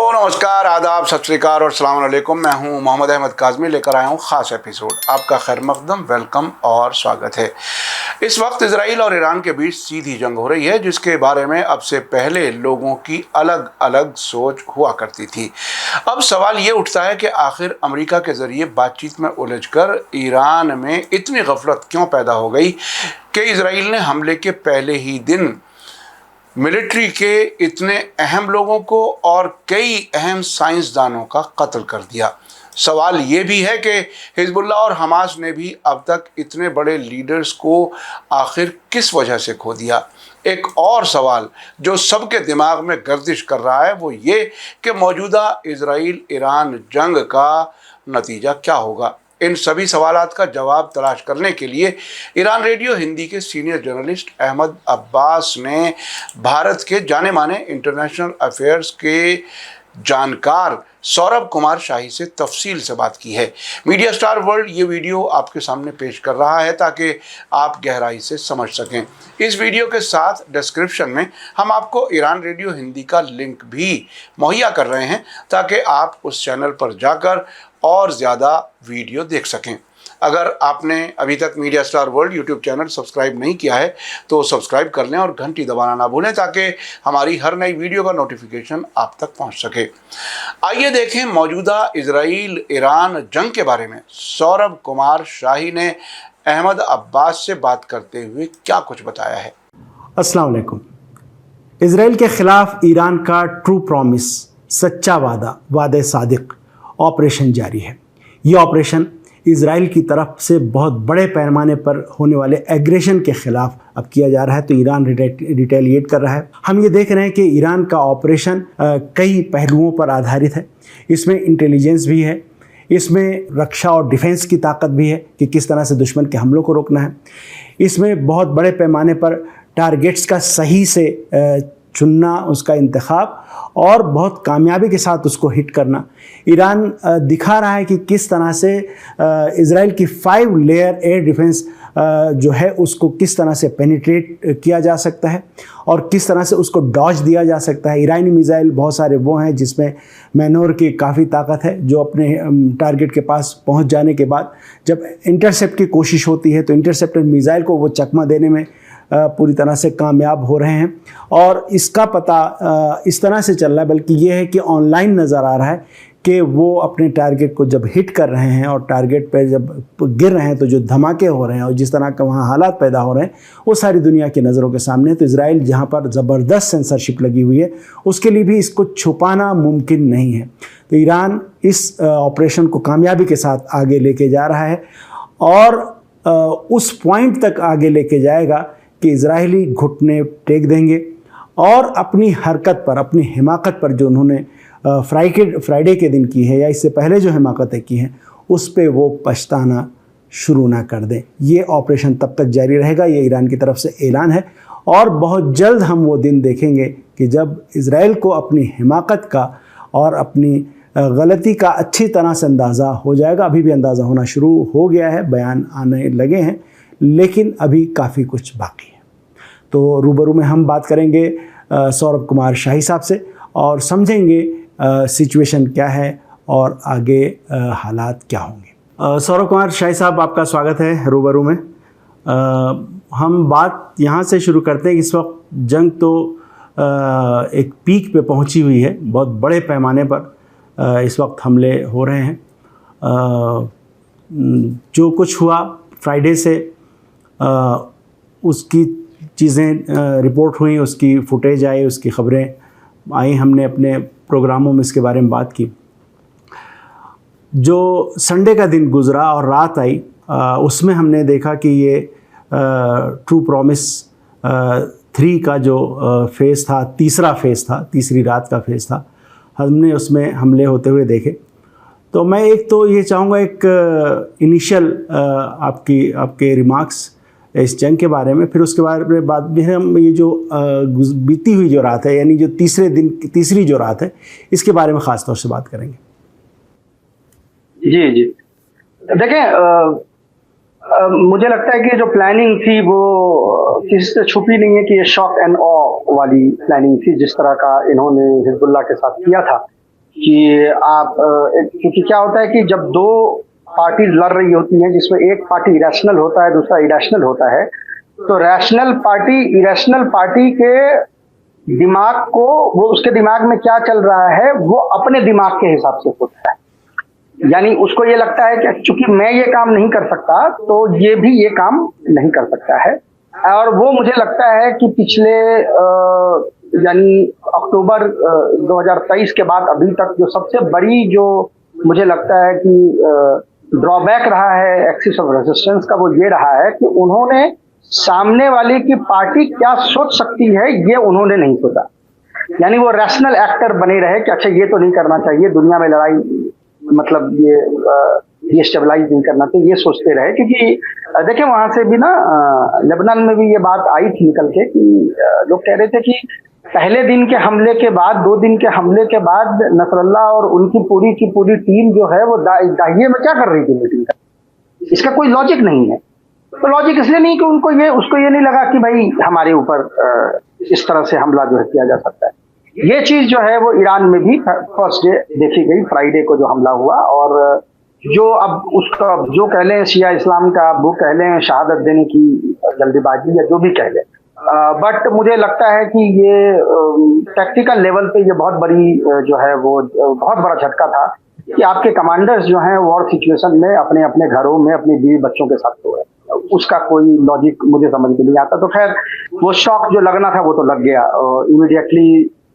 नमस्कार, आदाब, सत श्री अकाल और अस्सलाम वालेकुम। मैं हूं मोहम्मद अहमद काज़मी, लेकर आया हूं ख़ास एपिसोड। आपका खैर मक़दम, वेलकम और स्वागत है। इस वक्त इजराइल और ईरान के बीच सीधी जंग हो रही है, जिसके बारे में अब से पहले लोगों की अलग अलग सोच हुआ करती थी। अब सवाल ये उठता है कि आखिर अमेरिका के ज़रिए बातचीत में उलझकर ईरान में इतनी गफलत क्यों पैदा हो गई कि इजराइल ने हमले के पहले ही दिन मिलिट्री के इतने अहम लोगों को और कई अहम साइंसदानों का कत्ल कर दिया। सवाल ये भी है कि हिजबुल्लाह और हमास ने भी अब तक इतने बड़े लीडर्स को आखिर किस वजह से खो दिया। एक और सवाल जो सबके दिमाग में गर्दिश कर रहा है वो ये कि मौजूदा इजराइल ईरान जंग का नतीजा क्या होगा। इन सभी सवालात का जवाब तलाश करने के लिए ईरान रेडियो हिंदी के सीनियर जर्नलिस्ट अहमद अब्बास ने भारत के जाने माने इंटरनेशनल अफेयर्स के जानकार सौरभ कुमार शाही से तफसील से बात की है। मीडिया स्टार वर्ल्ड ये वीडियो आपके सामने पेश कर रहा है ताकि आप गहराई से समझ सकें। इस वीडियो के साथ डिस्क्रिप्शन में हम आपको ईरान रेडियो हिंदी का लिंक भी मुहैया कर रहे हैं ताकि आप उस चैनल पर जाकर और ज़्यादा वीडियो देख सकें। अगर आपने अभी तक media star world YouTube channel subscribe नहीं किया है तो सब्सक्राइब कर लें और घंटी दबाना ना भूलें ताकि हमारी हर नई वीडियो का नोटिफिकेशन आप तक पहुंच सके। आइए देखें मौजूदा इजराइल ईरान जंग के बारे में सौरभ कुमार शाही ने अहमद अब्बास से बात करते हुए क्या कुछ बताया है। अस्सलाम वालेकुम। इजराइल के खिलाफ ईरान का ट्रू प्रॉमिस, सच्चा वादा, वादे सादिक ऑपरेशन जारी है। ये ऑपरेशन इजराइल की तरफ से बहुत बड़े पैमाने पर होने वाले एग्रेशन के खिलाफ अब किया जा रहा है, तो ईरान रिटेलिएट कर रहा है। हम ये देख रहे हैं कि ईरान का ऑपरेशन कई पहलुओं पर आधारित है। इसमें इंटेलिजेंस भी है, इसमें रक्षा और डिफेंस की ताकत भी है कि किस तरह से दुश्मन के हमलों को रोकना है। इसमें बहुत बड़े पैमाने पर टारगेट्स का सही से चुनना, उसका इंतखाब और बहुत कामयाबी के साथ उसको हिट करना। ईरान दिखा रहा है कि किस तरह से इजराइल की 5 लेयर एयर डिफेंस जो है उसको किस तरह से पेनिट्रेट किया जा सकता है और किस तरह से उसको डॉज दिया जा सकता है। ईरानी मिसाइल बहुत सारे वो हैं जिसमें मैनोर की काफ़ी ताकत है, जो अपने टारगेट के पास पहुंच जाने के बाद जब इंटरसेप्ट की कोशिश होती है तो इंटरसेप्टर मिसाइल को वो चकमा देने में पूरी तरह से कामयाब हो रहे हैं। और इसका पता इस तरह से चल रहा है, बल्कि ये है कि ऑनलाइन नज़र आ रहा है कि वो अपने टारगेट को जब हिट कर रहे हैं और टारगेट पर जब गिर रहे हैं तो जो धमाके हो रहे हैं और जिस तरह का वहाँ हालात पैदा हो रहे हैं वो सारी दुनिया की नज़रों के सामने है। तो इजराइल जहाँ पर ज़बरदस्त सेंसरशिप लगी हुई है उसके लिए भी इसको छुपाना मुमकिन नहीं है। तो ईरान इस ऑपरेशन को कामयाबी के साथ आगे लेके जा रहा है और उस पॉइंट तक आगे लेके जाएगा कि इजरायली घुटने टेक देंगे और अपनी हरकत पर, अपनी हिमाकत पर जो उन्होंने फ्राइडे के दिन की है या इससे पहले जो हिमाकतें की हैं उस पे वो पछताना शुरू ना कर दें। ये ऑपरेशन तब तक जारी रहेगा, ये ईरान की तरफ से ऐलान है। और बहुत जल्द हम वो दिन देखेंगे कि जब इजराइल को अपनी हिमाकत का और अपनी गलती का अच्छी तरह से अंदाज़ा हो जाएगा। अभी भी अंदाज़ा होना शुरू हो गया है, बयान आने लगे हैं, लेकिन अभी काफ़ी कुछ बाकी है। तो रूबरू में हम बात करेंगे सौरभ कुमार शाही साहब से और समझेंगे सिचुएशन क्या है और आगे हालात क्या होंगे। सौरभ कुमार शाही साहब, आपका स्वागत है रूबरू में। हम बात यहाँ से शुरू करते हैं कि इस वक्त जंग तो एक पीक पे पहुँची हुई है, बहुत बड़े पैमाने पर इस वक्त हमले हो रहे हैं। जो कुछ हुआ फ्राइडे से उसकी चीज़ें रिपोर्ट हुई, उसकी फुटेज आई, उसकी ख़बरें आई, हमने अपने प्रोग्रामों में इसके बारे में बात की। जो संडे का दिन गुज़रा और रात आई उसमें हमने देखा कि ये ट्रू प्रॉमिस 3 का जो फेज़ था, तीसरा फेज़ था, तीसरी रात का फेज़ था, हमने उसमें हमले होते हुए देखे। तो मैं एक तो ये चाहूँगा एक इनिशियल आपके रिमार्क्स इस जंग के बारे में, फिर उसके बाद में हम ये जो बीती हुई जो रात है, यानी जो तीसरी जो रात है, इसके बारे में ख़ास तौर से बात करेंगे। जी देखें, मुझे लगता है कि जो प्लानिंग थी वो किसी से छुपी नहीं है कि ये शॉक एंड ऑ वाली प्लानिंग थी जिस तरह का इन्होंने हिजबुल्लाह के साथ किया था। कि आप क्योंकि क्या होता है कि जब दो पार्टीज लड़ रही होती हैं जिसमें एक पार्टी इरेशनल होता है दूसरा इरेशनल होता है, तो रैशनल पार्टी इरेशनल पार्टी के दिमाग को, वो उसके दिमाग में क्या चल रहा है वो अपने दिमाग के हिसाब से सोचता है। यानी उसको ये लगता है कि चूंकि मैं ये काम नहीं कर सकता तो ये भी ये काम नहीं कर सकता है। और वो मुझे लगता है कि पिछले यानी अक्टूबर 2023 के बाद अभी तक जो सबसे बड़ी, जो मुझे लगता है कि ड्रॉबैक रहा है एक्सिस ऑफ रेजिस्टेंस का, वो ये रहा है कि उन्होंने सामने वाले की पार्टी क्या सोच सकती है ये उन्होंने नहीं सोचा। यानी वो रैशनल एक्टर बने रहे कि अच्छा ये तो नहीं करना चाहिए, दुनिया में लड़ाई मतलब ये स्टेबलाइज नहीं करना चाहिए, ये सोचते रहे। क्योंकि देखिए वहां से भी ना लेबनान में भी ये बात आई थी निकल के कि लोग कह रहे थे कि पहले दिन के हमले के बाद, 2 दिन के हमले के बाद नसरल्लाह और उनकी पूरी टीम जो है वो दाहिए में क्या कर रही थी मीटिंग का, इसका कोई लॉजिक नहीं है। तो लॉजिक इसलिए नहीं कि उसको ये नहीं लगा कि भाई हमारे ऊपर इस तरह से हमला जो है किया जा सकता है। ये चीज जो है वो ईरान में भी फर्स्ट डे देखी गई, फ्राइडे को जो हमला हुआ। और जो अब उसका जो कह लें शिया इस्लाम का, वो कह लें शहादत देने की जल्दीबाजी या जो भी कह लें, बट मुझे लगता है कि ये टैक्टिकल लेवल पे ये बहुत बड़ी जो है वो बहुत बड़ा झटका था कि आपके कमांडर्स जो हैं वॉर सिचुएशन में अपने अपने घरों में अपने बीवी बच्चों के साथ सोए। उसका कोई लॉजिक मुझे समझ में नहीं आता। तो खैर वो शॉक जो लगना था वो तो लग गया इमीडिएटली।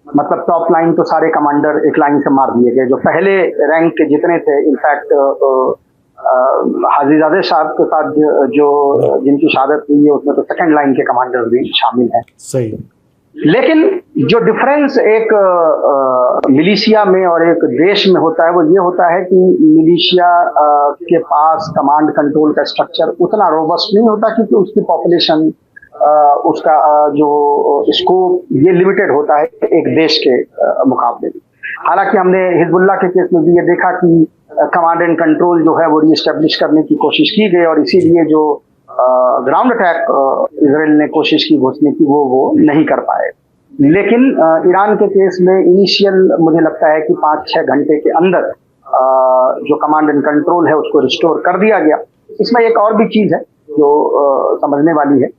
मतलब टॉप लाइन तो सारे कमांडर एक लाइन से मार दिए गए, जो पहले रैंक के जितने थे। इनफैक्ट हाजीजादे साहब के साथ जो जिनकी शहादत हुई है उसमें तो सेकंड लाइन के कमांडर भी शामिल हैं। सही। लेकिन जो डिफरेंस एक मिलिशिया में और एक देश में होता है वो ये होता है कि मिलिशिया के पास कमांड कंट्रोल का स्ट्रक्चर उतना रोबस्ट नहीं होता, क्योंकि उसकी पॉपुलेशन, उसका जो स्कोप ये लिमिटेड होता है एक देश के मुकाबले में। हालांकि हमने हिजबुल्लाह के केस में भी ये देखा कि कमांड एंड कंट्रोल जो है वो रीएस्टेब्लिश करने की कोशिश की गई, और इसीलिए जो ग्राउंड अटैक इजराइल ने कोशिश की घुसने की वो नहीं कर पाए। लेकिन ईरान के केस में इनिशियल मुझे लगता है कि 5-6 घंटे के अंदर जो कमांड एंड कंट्रोल है उसको रिस्टोर कर दिया गया। इसमें एक और भी चीज है जो समझने वाली है।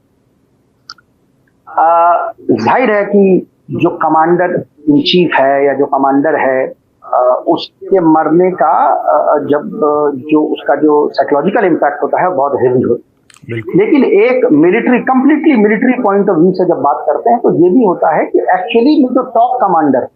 जाहिर है कि जो कमांडर इन चीफ है या जो कमांडर है उसके मरने का जब जो उसका जो साइकोलॉजिकल इम्पैक्ट होता है बहुत हेवी होता है। लेकिन एक completely military point of view से जब बात करते हैं तो ये भी होता है कि एक्चुअली जो टॉप कमांडर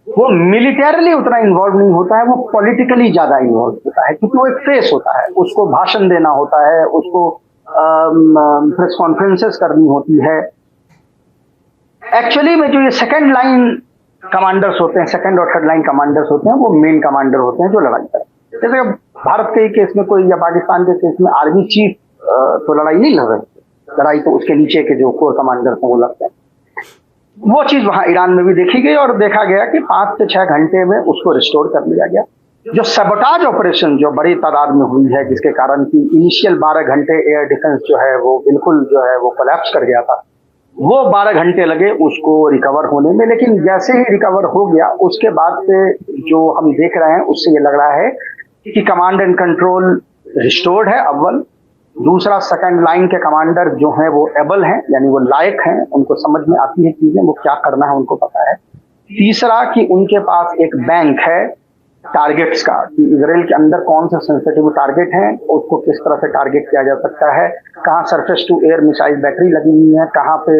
वो मिलिटरीली उतना इन्वॉल्व नहीं होता है, वो पॉलिटिकली ज्यादा इन्वॉल्व होता है, क्योंकि वो एक फेस होता है, उसको भाषण देना होता है, उसको प्रेस कॉन्फ्रेंसेस करनी होती है। एक्चुअली में जो ये सेकंड लाइन कमांडर्स होते हैं, सेकंड और थर्ड लाइन कमांडर्स होते हैं, वो मेन कमांडर होते हैं जो लड़ाई करते हैं। जैसे भारत के केस में कोई या पाकिस्तान के केस में आर्मी चीफ तो लड़ाई नहीं लड़ रहे, लड़ाई तो उसके नीचे के जो कोर कमांडर्स हैं वो लड़ते हैं। वो चीज वहां ईरान में भी देखी गई और देखा गया कि 5 से 6 घंटे में उसको रिस्टोर कर लिया गया। जो सबोटाज ऑपरेशन जो बड़ी तादाद में हुई है, जिसके कारण की इनिशियल 12 घंटे एयर डिफेंस जो है वो बिल्कुल जो है वो कोलैप्स कर गया था, वो 12 घंटे लगे उसको रिकवर होने में। लेकिन जैसे ही रिकवर हो गया उसके बाद से जो हम देख रहे हैं उससे ये लग रहा है कि कमांड एंड कंट्रोल रिस्टोर्ड है। अव्वल, दूसरा सेकंड लाइन के कमांडर जो हैं वो एबल हैं, यानी वो लायक हैं, उनको समझ में आती है चीजें, वो क्या करना है उनको पता है। तीसरा कि उनके पास एक बैंक है टारगेट्स का, कि इजराइल के अंदर कौन से सेंसिटिव टारगेट हैं, उसको किस तरह से टारगेट किया जा सकता है, कहाँ surface to air missile battery लगी हुई है, कहाँ पे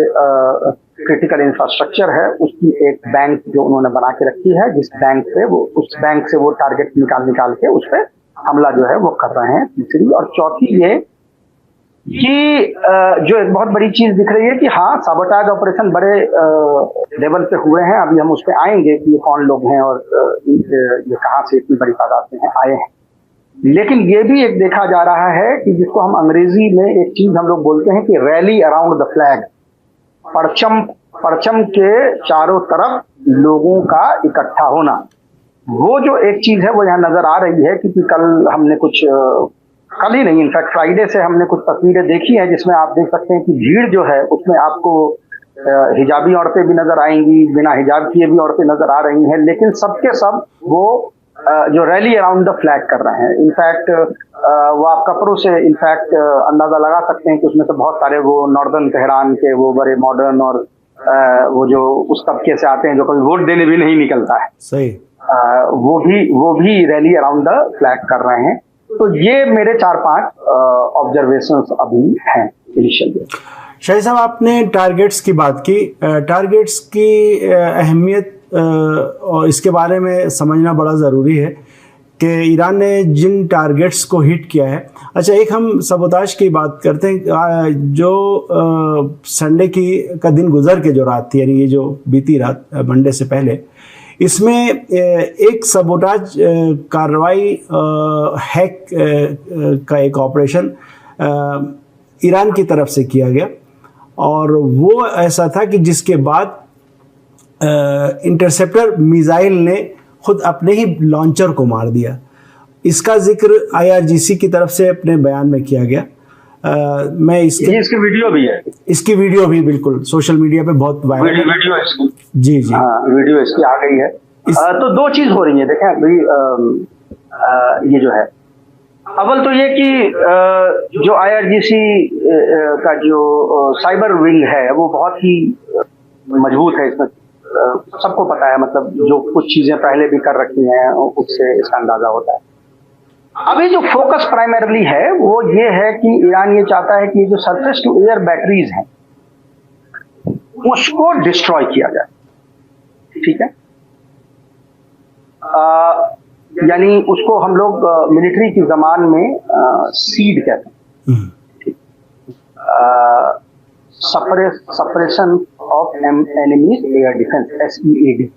क्रिटिकल इंफ्रास्ट्रक्चर है, उसकी एक बैंक जो उन्होंने बना के रखी है, जिस बैंक से वो उस बैंक से वो टारगेट निकाल के उस पर हमला जो है वो कर रहे हैं। तीसरी और चौथी ये कि जो एक बहुत बड़ी चीज दिख रही है कि हाँ, साबोटाज ऑपरेशन बड़े लेवल पे हुए हैं। अभी हम उस पर आएंगे कि ये कौन लोग हैं और ये कहाँ से इतनी बड़ी तादाद में आए हैं। लेकिन ये भी एक देखा जा रहा है कि जिसको हम अंग्रेजी में एक चीज हम लोग बोलते हैं कि रैली अराउंड द फ्लैग, परचम के चारों तरफ लोगों का इकट्ठा होना। वो जो एक चीज है वो यहाँ नजर आ रही है, क्योंकि कल हमने कुछ, कल ही नहीं इनफैक्ट फ्राइडे से हमने कुछ तस्वीरें देखी हैं जिसमें आप देख सकते हैं कि भीड़ जो है उसमें आपको हिजाबी औरतें भी नजर आएंगी, बिना हिजाब किए भी औरतें नजर आ रही हैं, लेकिन सबके सब वो जो रैली अराउंड द फ्लैग कर रहे हैं। इनफैक्ट वो आप कपड़ों से इनफैक्ट अंदाजा लगा सकते हैं कि उसमें से बहुत सारे वो नॉर्दर्न तेहरान के वो बड़े मॉडर्न और वो जो उस तबके से आते हैं जो कभी वोट देने भी नहीं निकलता है, सही, वो भी रैली अराउंड द फ्लैग कर रहे हैं। तो ये मेरे 4-5 ऑब्जर्वेशंस अभी हैं इनिशियली। शाहिद साहब, आपने टारगेट्स की बात की। टारगेट्स की अहमियत और इसके बारे में समझना बड़ा ज़रूरी है कि ईरान ने जिन टारगेट्स को हिट किया है। अच्छा, एक हम सबोताज की बात करते हैं। जो संडे का दिन गुजर के जो रात थी, यानी ये जो बीती रात मंडे से पहले, इसमें एक सबोटाज कार्रवाई हैक का एक ऑपरेशन ईरान की तरफ से किया गया, और वो ऐसा था कि जिसके बाद इंटरसेप्टर मिसाइल ने खुद अपने ही लॉन्चर को मार दिया। इसका जिक्र IRGC की तरफ से अपने बयान में किया गया। मैं इसकी वीडियो भी है, इसकी वीडियो भी बिल्कुल सोशल मीडिया पे बहुत वायरल है। वीडियो इसकी, जी जी, हाँ, वीडियो इसकी आ गई है। तो दो चीज हो रही है, देखें भाई, ये जो है, अव्वल तो ये कि जो IRGC का जो साइबर विंग है वो बहुत ही मजबूत है। इसमें सबको पता है, मतलब जो कुछ चीजें पहले भी कर रखी हैं उससे इसका अंदाजा होता है। अभी जो फोकस प्राइमरली है वो ये है कि ईरान ये चाहता है कि ये जो सरफेस टू एयर बैटरीज हैं उसको डिस्ट्रॉय किया जाए, ठीक है। यानी उसको हम लोग मिलिट्री की जबान में सीड कहते हैं, suppression of enemies air defence, SEAD,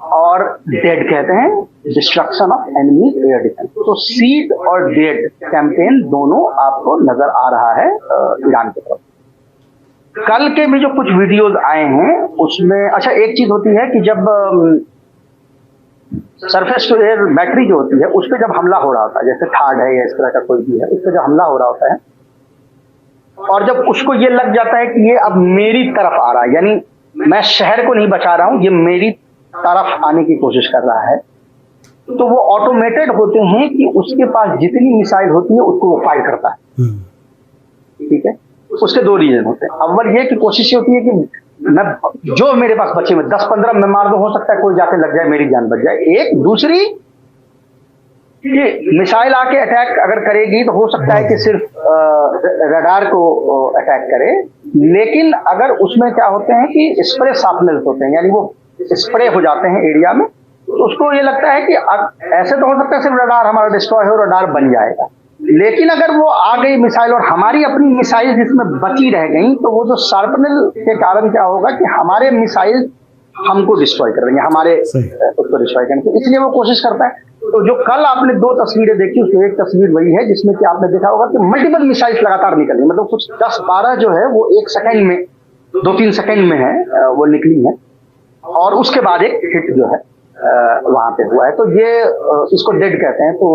और डेड कहते हैं destruction of enemies air defence. तो सीड और डेड कैंपेन दोनों आपको नजर आ रहा है ईरान की तरफ। कल के भी जो कुछ वीडियोस आए हैं उसमें, अच्छा, एक चीज होती है कि जब सरफेस टू एयर बैटरी जो होती है उस पर जब हमला हो रहा होता है, जैसे थार्ड है या इस तरह का कोई भी है, उस पर जब हमला हो रहा होता है और जब उसको ये लग जाता है कि ये अब मेरी तरफ आ रहा है, यानी मैं शहर को नहीं बचा रहा हूं, ये मेरी तरफ आने की कोशिश कर रहा है, तो वो ऑटोमेटेड होते हैं कि उसके पास जितनी मिसाइल होती है उसको वो फायर करता है, ठीक है। उसके दो रीजन होते हैं। अव्वल ये कि कोशिश होती है कि मैं जो मेरे पास बचे में 10-15 में मार दो, हो सकता है कोई जाके लग जाए, मेरी जान बच जाए। एक दूसरी कि मिसाइल आके अटैक अगर करेगी तो हो सकता है कि सिर्फ रडार को अटैक करे, लेकिन अगर उसमें क्या होते हैं कि स्प्रे शार्पनर्स होते हैं, यानी वो स्प्रे हो जाते हैं एरिया में, तो उसको ये लगता है कि ऐसे तो हो सकता है सिर्फ रडार हमारा डिस्ट्रॉय हो, रडार बन जाएगा, लेकिन अगर वो आ गई मिसाइल और हमारी अपनी मिसाइल जिसमें बची रह गई, तो वो जो शार्पनर के कारण क्या होगा कि हमारे मिसाइल हमको डिस्ट्रॉय कर देंगे, हमारे उसको डिस्ट्रॉय करेंगे। इसलिए वो कोशिश करता है। तो जो कल आपने 2 तस्वीरें देखी उसमें एक तस्वीर वही है जिसमें कि आपने देखा होगा कि मल्टीपल मिसाइल्स लगातार निकली, मतलब कुछ 10-12 जो है वो 1 सेकंड में, 2-3 सेकंड में है वो निकली है, और उसके बाद एक हिट जो है वहां पे हुआ है। तो ये इसको डेड कहते हैं। तो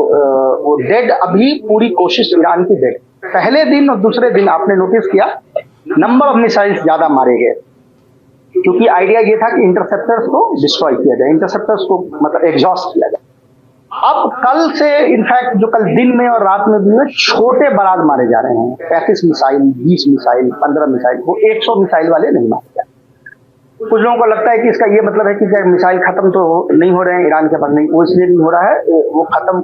वो डेड, अभी पूरी कोशिश ईरान की डेड। पहले दिन और दूसरे दिन आपने नोटिस किया नंबर ऑफ मिसाइल्स ज्यादा मारे गए, क्योंकि आइडिया ये था कि इंटरसेप्टर्स को डिस्ट्रॉय किया जाए, इंटरसेप्टर्स को मतलब एग्जॉस्ट किया जाए। अब कल से इनफैक्ट जो कल दिन में और रात में भी छोटे बराद मारे जा रहे हैं, 35 मिसाइल, 20 मिसाइल, 15 मिसाइल, वो 100 मिसाइल वाले नहीं मारे जा रहे। कुछ लोगों को लगता है कि इसका ये मतलब है कि क्या मिसाइल खत्म तो नहीं हो रहे हैं ईरान के पास, नहीं, वो इसलिए नहीं हो रहा है, वो खत्म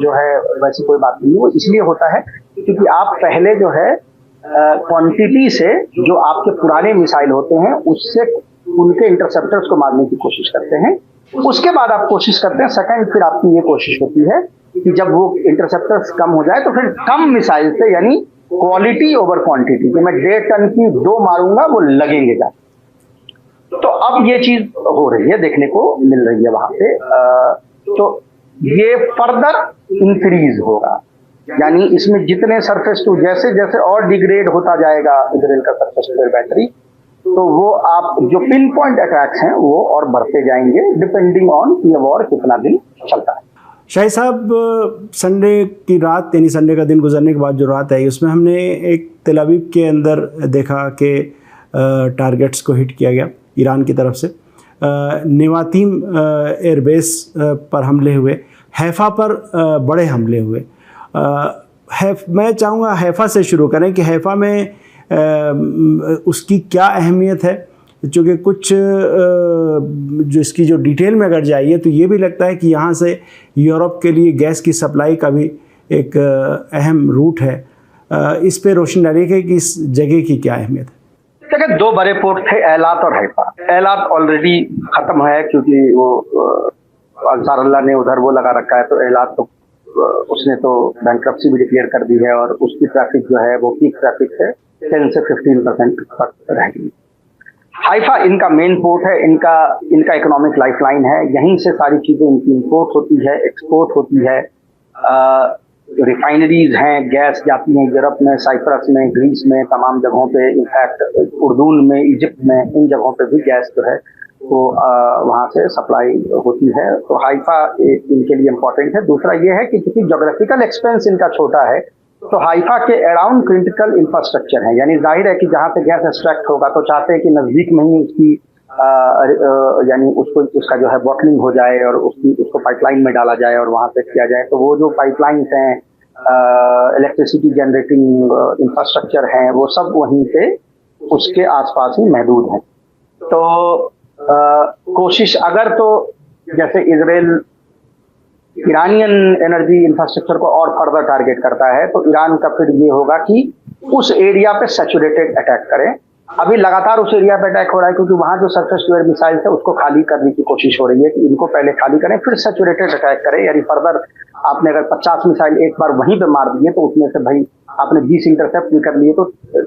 जो है वैसी कोई बात नहीं है। वो इसलिए होता है क्योंकि आप पहले जो है क्वांटिटी से जो आपके पुराने मिसाइल होते हैं उससे उनके इंटरसेप्टर्स को मारने की कोशिश करते हैं, उसके बाद आप कोशिश करते हैं सेकंड, फिर आपकी ये कोशिश होती है कि जब वो इंटरसेप्टर्स कम हो जाए तो फिर कम मिसाइल से, यानी क्वालिटी ओवर क्वांटिटी, कि मैं 1.5 टन की 2 मारूंगा वो लगेंगे जाके। तो अब ये चीज हो रही है, देखने को मिल रही है वहां पे। तो ये फर्दर इंक्रीज होगा, यानी इसमें जितने सरफेस टू, जैसे जैसे और डिग्रेड होता जाएगा इजराइल का सरफेस टू बैटरी, तो वो आप जो पिन पॉइंट अटैक्स हैं वो और बढ़ते जाएंगे, डिपेंडिंग ऑन ये वॉर कितना दिन चलता है। शाहिद साहब, संडे की रात, यानी संडे का दिन गुजरने के बाद जो रात आई, उसमें हमने एक तेल अवीव के अंदर देखा कि टारगेट्स को हिट किया गया ईरान की तरफ से। नेवातीम एयरबेस पर हमले हुए, हैफा पर बड़े हमले हुए। मैं चाहूँगा हैफा से शुरू करें कि हैफा में उसकी क्या अहमियत है, क्योंकि कुछ जो इसकी जो डिटेल में अगर जाइए तो ये भी लगता है कि यहाँ से यूरोप के लिए गैस की सप्लाई का भी एक अहम रूट है। इस पे रोशनी डालिए कि इस जगह की क्या अहमियत है। देखिए, दो बड़े पोर्ट थे, एलात और हैफा। एलात ऑलरेडी खत्म है क्योंकि वो अंसारुल्लाह ने उधर वो लगा रखा है, तो एलात तो उसने तो बैंक्रप्सी भी डिक्लेयर कर दी है और उसकी ट्रैफिक जो है वो पीक ट्रैफिक से 10 से 15% तक रह गई। हाइफा इनका मेन पोर्ट है, इनका इकोनॉमिक लाइफलाइन है। यहीं से सारी चीजें इनकी इंपोर्ट होती है, एक्सपोर्ट होती है। रिफाइनरीज हैं, गैस जाती है यूरोप में, साइप्रस में, ग्रीस में, तमाम जगहों पे, इनफैक्ट उर्दून में, इजिप्ट में, इन जगहों पे भी गैस जो है वो वहाँ से सप्लाई होती है। तो हाइफा इनके लिए इम्पोर्टेंट है। दूसरा ये है कि क्योंकि जोग्राफिकल एक्सपेंस इनका छोटा है, तो हाइफा के अराउंड क्रिटिकल इंफ्रास्ट्रक्चर है। यानी जाहिर है कि जहाँ से गैस एक्सट्रैक्ट होगा तो चाहते हैं कि नजदीक में ही उसकी यानी उसका जो है बॉटलिंग हो जाए और उसको पाइपलाइन में डाला जाए और वहाँ से किया जाए। तो वो जो पाइपलाइंस हैं, इलेक्ट्रिसिटी जनरेटिंग इंफ्रास्ट्रक्चर हैं, वो सब वहीं पे उसके आसपास ही महदूद हैं। तो कोशिश अगर तो जैसे इजराइल ईरानियन एनर्जी इंफ्रास्ट्रक्चर को और फर्दर टारगेट करता है, तो ईरान का फिर ये होगा कि उस एरिया पे सैचुरेटेड अटैक करें। अभी लगातार उस एरिया पे अटैक हो रहा है क्योंकि वहां जो सरफेस टू एयर मिसाइल है उसको खाली करने की कोशिश हो रही है कि इनको पहले खाली करें फिर सैचुरेटेड अटैक करें। यानी फर्दर आपने अगर 50 मिसाइल एक बार वहीं पे मार दिए तो उसमें से भाई आपने 20 इंटरसेप्ट भी कर लिए तो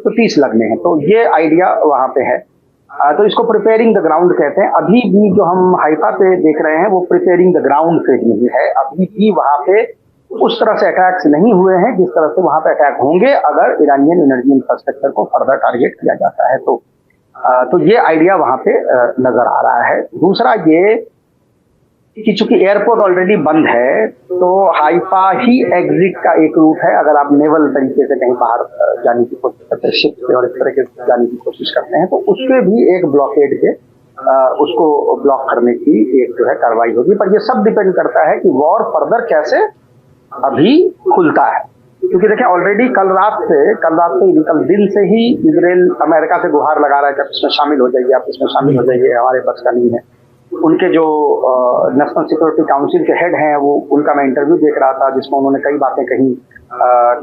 30 लगने हैं। तो ये आइडिया वहां पे है। तो इसको प्रिपेयरिंग द ग्राउंड कहते हैं। अभी भी जो हम हाइफा पे देख रहे हैं वो प्रिपेयरिंग द ग्राउंड फेज में ही है। अभी भी वहां पे उस तरह से अटैक्स नहीं हुए हैं जिस तरह से वहां पे अटैक होंगे अगर ईरानियन एनर्जी इंफ्रास्ट्रक्चर को फर्दर टारगेट किया जाता है। तो ये आइडिया वहां पे नजर आ रहा है। दूसरा ये कि चूंकि एयरपोर्ट ऑलरेडी बंद है तो हाइफा ही एग्जिट का एक रूट है। अगर आप नेवल तरीके से कहीं बाहर जाने की कोशिश करते हैं, शिप से और इस तरह के जाने की कोशिश करते हैं, तो उसके भी एक ब्लॉकेड के उसको ब्लॉक करने की एक जो है कार्रवाई होगी। पर ये सब डिपेंड करता है कि वॉर फर्दर कैसे अभी खुलता है। क्योंकि देखें ऑलरेडी कल दिन से ही इजराइल अमेरिका से गुहार लगा रहा है कि आप इसमें शामिल हो जाइए, आप इसमें शामिल हो जाइए, हमारे बस का नहीं है। उनके जो नेशनल सिक्योरिटी काउंसिल के हेड हैं वो उनका मैं इंटरव्यू देख रहा था जिसमें उन्होंने कई बातें कही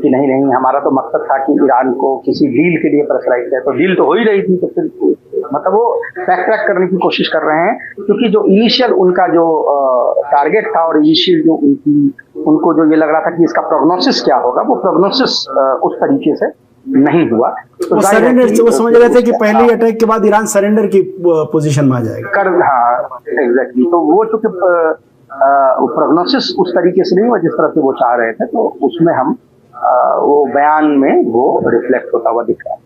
कि नहीं हमारा तो मकसद था कि ईरान को किसी डील के लिए प्रेशराइज है। तो डील तो हो ही रही थी, तो फिर मतलब वो बैक ट्रैक करने की कोशिश कर रहे हैं क्योंकि जो इनिशियल उनका जो टारगेट था और इनिशियल जो उनको जो ये लग रहा था कि इसका प्रोग्नोसिस क्या होगा, वो प्रोग्नोसिस उस तरीके से नहीं हुआ। तो सरेंडर वो समझ रहे थे कि पहले अटैक के बाद ईरान सरेंडर की पोजीशन में आ जाएगा। हाँ एग्जैक्टली। तो वो चूंकि प्रोग्नोसिस उस तरीके से नहीं हुआ जिस तरह से वो चाह रहे थे, तो उसमें हम वो बयान में वो रिफ्लेक्ट होता हुआ दिख रहा है।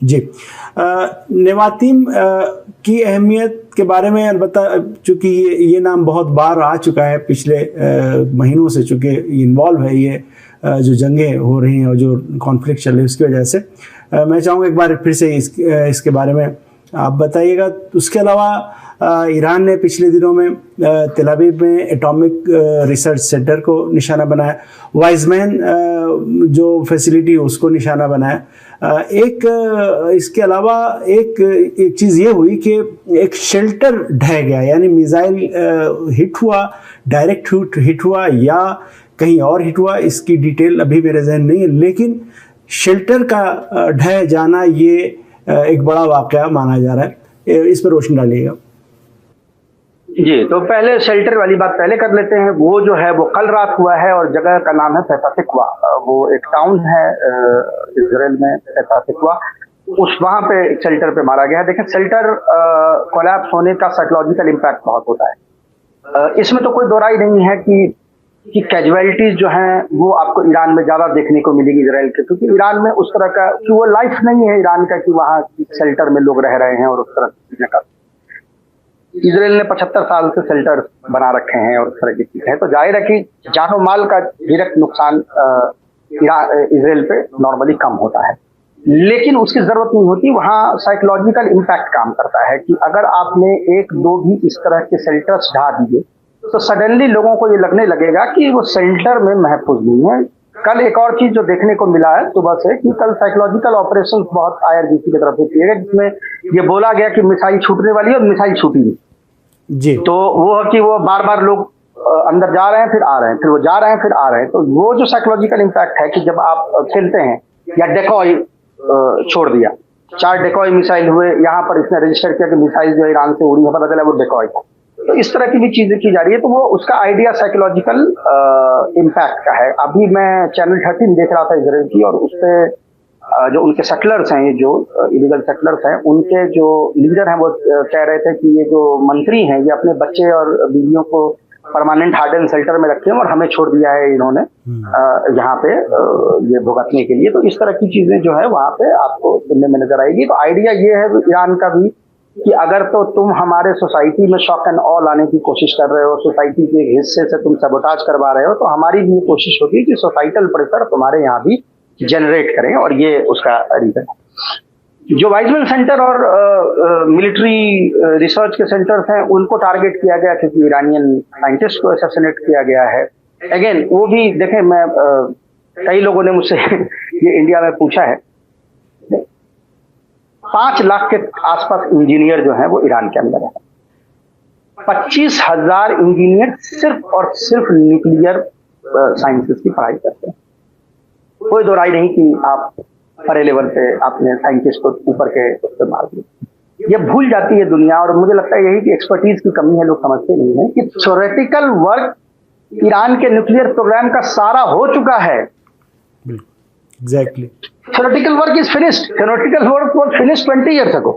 जी, नेवातीम की अहमियत के बारे में अलबत्ता चूँकि ये नाम बहुत बार आ चुका है पिछले महीनों से, चूँकि इन्वॉल्व है ये जो जंगें हो रही हैं और जो कॉन्फ्लिक्ट चल रही है उसकी वजह से। मैं चाहूँगा एक बार फिर से इसके बारे में आप बताइएगा। उसके अलावा ईरान ने पिछले दिनों में तेल अवीव में एटॉमिक रिसर्च सेंटर को निशाना बनाया, वाइजमैन जो फैसिलिटी उसको निशाना बनाया। इसके अलावा एक चीज़ ये हुई कि एक शेल्टर ढह गया, यानी मिसाइल हिट हुआ, डायरेक्ट हिट हुआ या कहीं और हिट हुआ, इसकी डिटेल अभी मेरे जहन नहीं है, लेकिन शेल्टर का ढह जाना ये एक बड़ा वाकया माना जा रहा है। इस पर रोशनी डालिएगा। जी, तो पहले शेल्टर वाली बात पहले कर लेते हैं। वो जो है वो कल रात हुआ है और जगह का नाम है पेता तिकवा। वो एक टाउन है इजराइल में, पेता तिकवा। वहां पे एक शेल्टर पे मारा गया है। देखें, शेल्टर कोलैप्स होने का साइकोलॉजिकल इम्पैक्ट बहुत होता है। इसमें तो कोई दो राय नहीं है कि कैजुअलिटीज जो हैं वो आपको ईरान में ज्यादा देखने को मिलेगी इजराइल के, क्योंकि ईरान में उस तरह का कि वो लाइफ नहीं है ईरान का कि वहाँ शेल्टर में लोग रह रहे हैं और उस तरह की चीजें का। इजराइल ने 75 साल से शेल्टर बना रखे हैं और उस तरह की चीजें हैं, तो जाहिर है कि जानो माल का डायरेक्ट नुकसान इजराइल पे नॉर्मली कम होता है। लेकिन उसकी जरूरत नहीं होती। वहां साइकोलॉजिकल इम्पैक्ट काम करता है कि अगर आपने एक दो भी इस तरह के शेल्टर्स ढा दिए तो सडनली लोगों को ये लगने लगेगा कि वो शेल्टर में महफूज नहीं है। कल एक और चीज जो देखने को मिला है सुबह से कि कल साइकोलॉजिकल ऑपरेशन बहुत IRGC की तरफ से किए गए, जिसमें ये बोला गया कि मिसाइल छूटने वाली है और मिसाइल छूटी नहीं जी। तो वो है कि वो बार बार लोग अंदर जा रहे हैं फिर आ रहे हैं, फिर वो जा रहे हैं फिर आ रहे हैं। तो वो जो साइकोलॉजिकल इम्पैक्ट है कि जब आप खेलते हैं या डेकॉय छोड़ दिया, 4 डेकॉय मिसाइल हुए, यहाँ पर इसने रजिस्टर किया कि मिसाइल जो ईरान से उड़ी है, पता चला वो डेकॉय था। तो इस तरह की भी चीजें की जा रही है, तो वो उसका आइडिया साइकोलॉजिकल इम्पैक्ट का है। अभी मैं चैनल 13 देख रहा था इजराइल की, और उसपे जो उनके सेटलर्स हैं, ये जो इलीगल सेटलर्स हैं, उनके जो लीडर हैं वो कह रहे थे कि ये जो मंत्री हैं ये अपने बच्चे और बीवियों को परमानेंट हार्डन शेल्टर में रखे हैं और हमें छोड़ दिया है इन्होंने यहाँ पे ये भुगतने के लिए। तो इस तरह की चीजें जो है वहां पे आपको सुनने में नजर आएगी। तो आइडिया ये है ईरान का भी कि अगर तो तुम हमारे सोसाइटी में शॉक एंड ऑल आने की कोशिश कर रहे हो, सोसाइटी के एक हिस्से से तुम सबोटाज करवा रहे हो, तो हमारी भी ये कोशिश होगी कि सोसाइटल प्रेशर तुम्हारे यहाँ भी जनरेट करें, और ये उसका रीजन है। जो वाइजमैन सेंटर और मिलिट्री रिसर्च के सेंटर्स हैं उनको टारगेट किया गया क्योंकि ईरानियन साइंटिस्ट को असैसिनेट किया गया है। अगेन वो भी देखें, मैं कई लोगों ने मुझसे ये इंडिया में पूछा है, 5 लाख के आसपास इंजीनियर जो हैं वो ईरान के अंदर है। 25,000 इंजीनियर सिर्फ और सिर्फ न्यूक्लियर साइंसेस की पढ़ाई करते हैं। कोई दो राय नहीं कि आप बड़े लेवल पे आपने साइंटिस्ट को ऊपर के उस पर मार दिया। ये भूल जाती है दुनिया, और मुझे लगता है यही कि एक्सपर्टीज की कमी है, लोग समझते नहीं है कि थ्योरेटिकल वर्क ईरान के न्यूक्लियर प्रोग्राम का सारा हो चुका है। Exactly. Theoretical work is finished. Theoretical work was finished 20 years ago.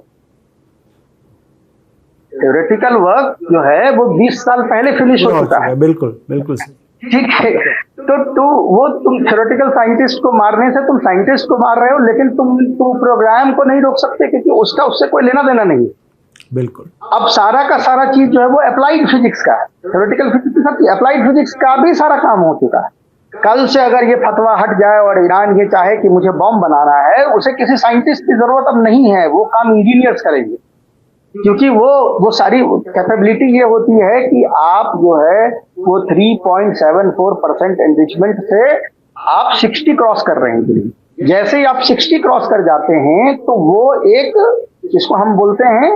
Theoretical work जो है वो 20 साल पहले फिनिश हो चुका है। बिल्कुल बिल्कुल ठीक है। तो वो तुम थ्योरेटिकल साइंटिस्ट को मारने से तुम साइंटिस्ट को मार रहे हो, लेकिन तुम प्रोग्राम को नहीं रोक सकते क्योंकि उसका उससे कोई लेना देना नहीं। बिल्कुल। अब सारा का सारा चीज जो है वो अप्लाइड फिजिक्स का है। थ्योरेटिकल फिजिक्स, अप्लाइड फिजिक्स का भी सारा काम हो चुका है। कल से अगर ये फतवा हट जाए और ईरान ये चाहे कि मुझे बॉम्ब बनाना है, उसे किसी साइंटिस्ट की जरूरत अब नहीं है, वो काम इंजीनियर्स करेंगे, क्योंकि वो सारी कैपेबिलिटी ये होती है कि आप जो है वो 3.74% एनरिचमेंट से आप 60 क्रॉस कर रहे हैं। जैसे ही आप 60 क्रॉस कर जाते हैं तो वो एक, जिसको हम बोलते हैं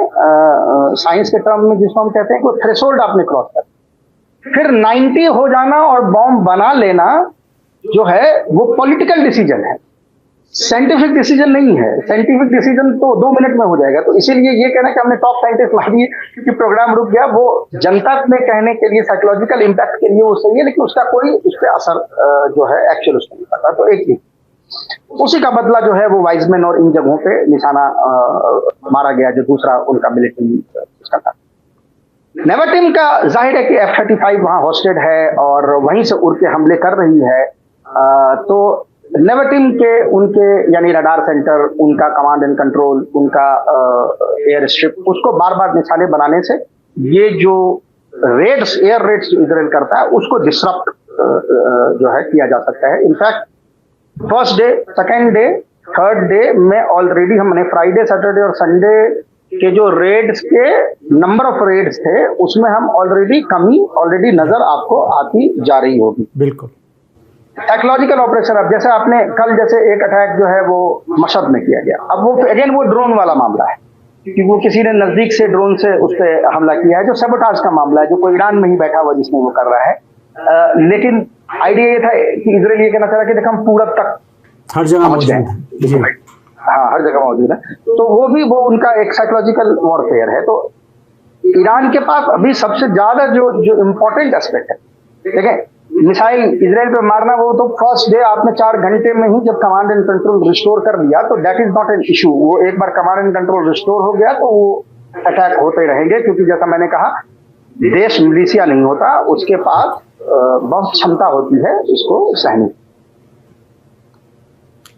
साइंस के टर्म में जिसको हम कहते हैं कोई थ्रेशोल्ड आपने क्रॉस कर, फिर 90 हो जाना और बॉम्ब बना लेना जो है वो पॉलिटिकल डिसीजन है, साइंटिफिक डिसीजन नहीं है। साइंटिफिक डिसीजन तो 2 मिनट में हो जाएगा। तो इसीलिए ये कहना कि हमने टॉप साइंटिस्ट ला दिए कि प्रोग्राम रुक गया, वो जनता में कहने के लिए साइकोलॉजिकल इम्पैक्ट के लिए वो सही है, लेकिन उसका कोई उस पर असर जो है एक्चुअल उसका नहीं पड़ता। तो एक चीज उसी का बदला जो है वो वाइजमैन और इन जगहों पे निशाना मारा गया, जो दूसरा उनका मिलिट्री उसका था। नेवाटिम का जाहिर है कि F-35 वहां होस्टेड है और वहीं से उड़ के हमले कर रही है। तो नेवाटिम के उनके यानी रडार सेंटर, उनका कमांड एंड कंट्रोल, उनका एयर स्ट्रिप, उसको बार बार निशाने बनाने से ये जो रेड्स, एयर रेड्स जो इजराइल करता है उसको डिसरप्ट जो है किया जा सकता है। In fact first day, second day, third day में ऑलरेडी हमने फ्राइडे, सैटरडे और संडे के जो रेड्स के नंबर ऑफ रेड्स थे उसमें हम ऑलरेडी नजर आपको आती जा रही होगी। बिल्कुल। साइकोलॉजिकल ऑपरेशन, अब जैसे आपने कल जैसे एक अटैक जो है वो मशहद में किया गया, अब वो अगेन वो ड्रोन वाला मामला है क्योंकि वो किसी ने नजदीक से ड्रोन से उस पर हमला किया है, जो सबोटाज का मामला है, जो कोई ईरान में ही बैठा हुआ जिसमें वो कर रहा है। लेकिन आइडिया ये था कि इजराइल ये कहना चाह रहा कि देखो हम पूरब तक हर जगह मौजूद है। हाँ, हर जगह मौजूद है। तो वो भी वो उनका एक साइकोलॉजिकल वॉरफेयर है। तो ईरान के पास अभी सबसे ज्यादा जो इम्पोर्टेंट एस्पेक्ट है, देखें मिसाइल इजराइल पे मारना, वो तो फर्स्ट डे आपने 4 घंटे में ही जब कमांड एंड कंट्रोल रिस्टोर कर दिया तो that is not an issue. वो एक बार कमांड एंड कंट्रोल रिस्टोर हो गया तो वो अटैक होते रहेंगे, क्योंकि जैसा मैंने कहा देश मिलिशिया नहीं होता, उसके पास बहुत क्षमता होती है इसको सहने।